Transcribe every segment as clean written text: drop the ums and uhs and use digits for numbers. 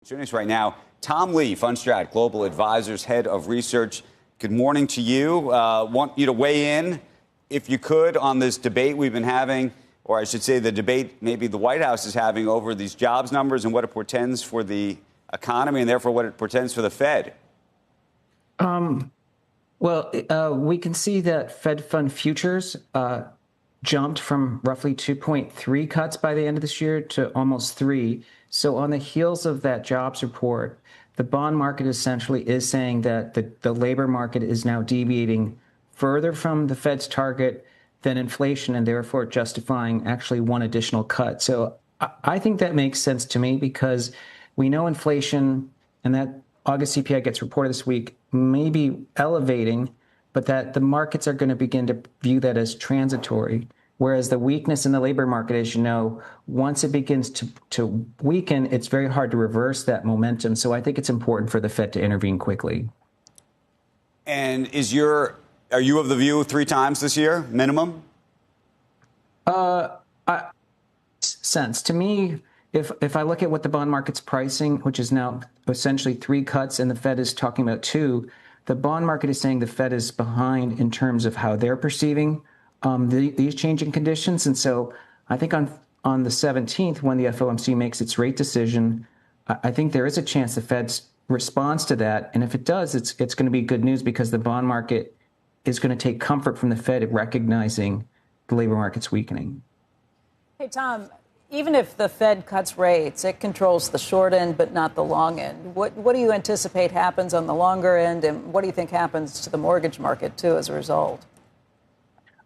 Joining us right now, Tom Lee, Fundstrat Global Advisors, Head of Research. Good morning to you. Want you to weigh in, if you could, on this debate we've been having, or I should say the debate maybe the White House is having over these jobs numbers and what it portends for the economy and therefore what it portends for the Fed. We can see that Fed fund futures jumped from roughly 2.3 cuts by the end of this year to almost 3. So on the heels of that jobs report, the bond market essentially is saying that the labor market is now deviating further from the Fed's target than inflation, and therefore justifying actually one additional cut. So I think that makes sense to me, because we know inflation, and that August CPI gets reported this week, may be elevating, but that the markets are going to begin to view that as transitory. Whereas the weakness in the labor market, as you know, once it begins to weaken, it's very hard to reverse that momentum. So I think it's important for the Fed to intervene quickly. And are you of the view 3 times this year, minimum? Sense. To me, if I look at what the bond market's pricing, which is now essentially 3 cuts, and the Fed is talking about 2, the bond market is saying the Fed is behind in terms of how they're perceiving these changing conditions. And so I think on the 17th, when the FOMC makes its rate decision, I think there is a chance the Fed responds to that. And if it does, it's going to be good news, because the bond market is going to take comfort from the Fed recognizing the labor market's weakening. Hey, Tom, even if the Fed cuts rates, it controls the short end, but not the long end. What do you anticipate happens on the longer end, and what do you think happens to the mortgage market, too, as a result?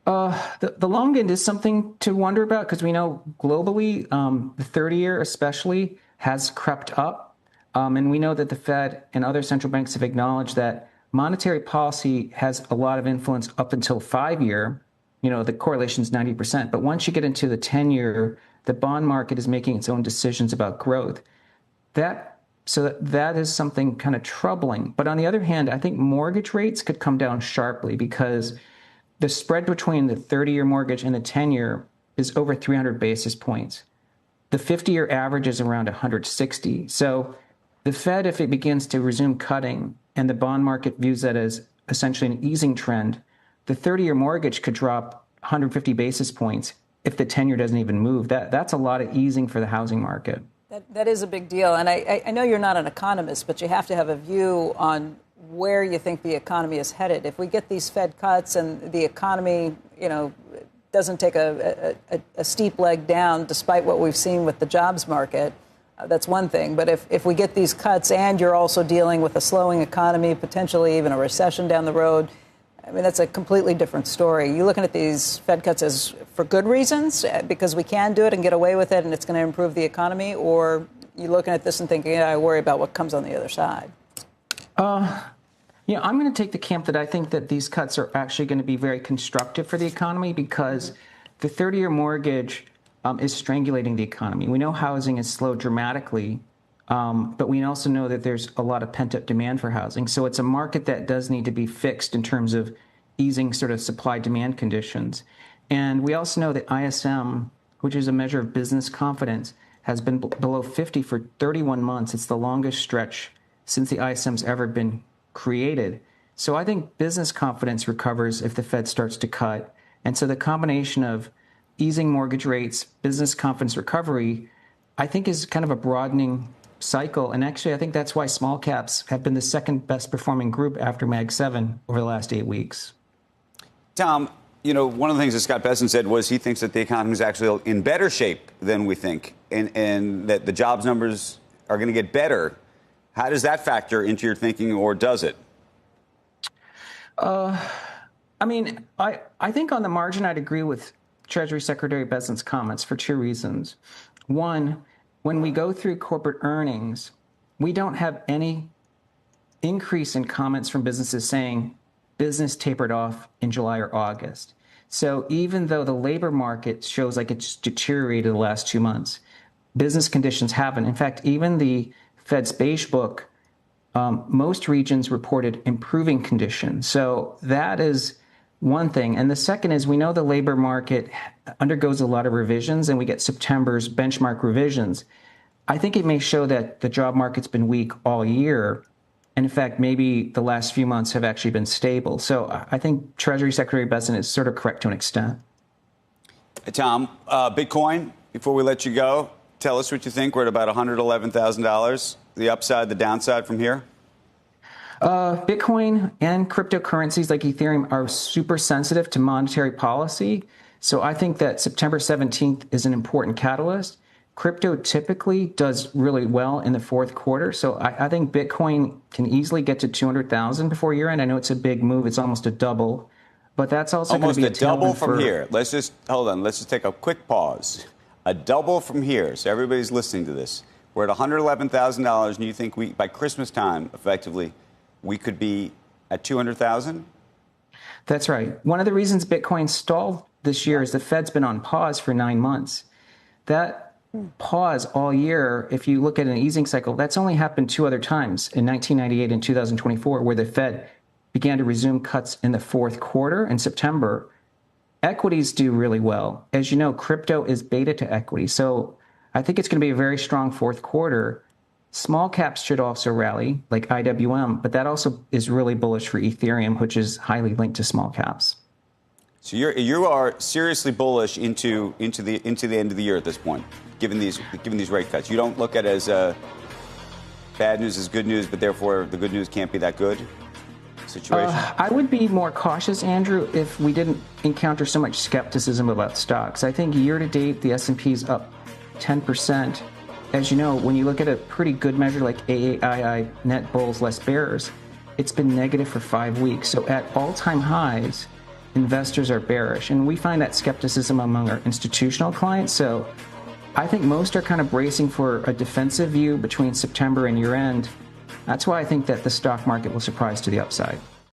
The long end is something to wonder about, because we know globally, the 30-year especially has crept up. And we know that the Fed and other central banks have acknowledged that monetary policy has a lot of influence up until 5-year. You know, the correlation is 90%. But once you get into the 10-year, the bond market is making its own decisions about growth. That is something kind of troubling. But on the other hand, I think mortgage rates could come down sharply, because the spread between the 30-year mortgage and the 10-year is over 300 basis points. The 50-year average is around 160. So the Fed, if it begins to resume cutting and the bond market views that as essentially an easing trend, the 30-year mortgage could drop 150 basis points if the 10-year doesn't even move. That's a lot of easing for the housing market. That is a big deal. And I know you're not an economist, but you have to have a view on where you think the economy is headed. If we get these Fed cuts and the economy, doesn't take a steep leg down, despite what we've seen with the jobs market, that's one thing. But if we get these cuts and you're also dealing with a slowing economy, potentially even a recession down the road, I mean, that's a completely different story. You looking at these Fed cuts as for good reasons, because we can do it and get away with it and it's going to improve the economy, or you looking at this and thinking, I worry about what comes on the other side? I'm going to take the camp that I think that these cuts are actually going to be very constructive for the economy, because the 30-year mortgage is strangulating the economy. We know housing has slowed dramatically, but we also know that there's a lot of pent-up demand for housing. So it's a market that does need to be fixed in terms of easing sort of supply-demand conditions. And we also know that ISM, which is a measure of business confidence, has been below 50 for 31 months. It's the longest stretch since the ISM's ever been created. So I think business confidence recovers if the Fed starts to cut. And so the combination of easing mortgage rates, business confidence recovery, I think is kind of a broadening cycle. And actually, I think that's why small caps have been the second best performing group after Mag 7 over the last 8 weeks. Tom, one of the things that Scott Bessent said was he thinks that the economy is actually in better shape than we think, and that the jobs numbers are going to get better. How does that factor into your thinking, or does it? I think on the margin, I'd agree with Treasury Secretary Bessent's comments for 2 reasons. One, when we go through corporate earnings, we don't have any increase in comments from businesses saying business tapered off in July or August. So even though the labor market shows like it's deteriorated the last 2 months, business conditions haven't. In fact, even the Fed's beige book, most regions reported improving conditions. So that is one thing. And the second is we know the labor market undergoes a lot of revisions, and we get September's benchmark revisions. I think it may show that the job market's been weak all year. And in fact, maybe the last few months have actually been stable. So I think Treasury Secretary Bessent is sort of correct to an extent. Hey, Tom, Bitcoin, before we let you go, tell us what you think. We're at about $111,000. The upside, the downside from here? Bitcoin and cryptocurrencies like Ethereum are super sensitive to monetary policy. So I think that September 17th is an important catalyst. Crypto typically does really well in the fourth quarter. So I think Bitcoin can easily get to 200,000 before year end. I know it's a big move. It's almost a double. But that's also going to be almost a double from here. Let's just hold on. Let's just take a quick pause. A double from here. So everybody's listening to this. We're at $111,000, and you think we, by Christmas time, effectively, we could be at 200,000? That's right. One of the reasons Bitcoin stalled this year is the Fed's been on pause for 9 months. That pause all year, if you look at an easing cycle, that's only happened 2 other times, in 1998 and 2024, where the Fed began to resume cuts in the fourth quarter in September. Equities do really well. As you know, crypto is beta to equity. So I think it's going to be a very strong fourth quarter. Small caps should also rally, like IWM, but that also is really bullish for Ethereum, which is highly linked to small caps. So you are seriously bullish into the end of the year at this point, given these rate cuts. You don't look at it as bad news is good news, but therefore the good news can't be that good situation? I would be more cautious, Andrew, if we didn't encounter so much skepticism about stocks. I think year to date, the S&P is up 10%. As you know, when you look at a pretty good measure like AAII, net bulls, less bears, it's been negative for 5 weeks. So at all-time highs, investors are bearish. And we find that skepticism among our institutional clients. So I think most are kind of bracing for a defensive view between September and year end. That's why I think that the stock market will surprise to the upside.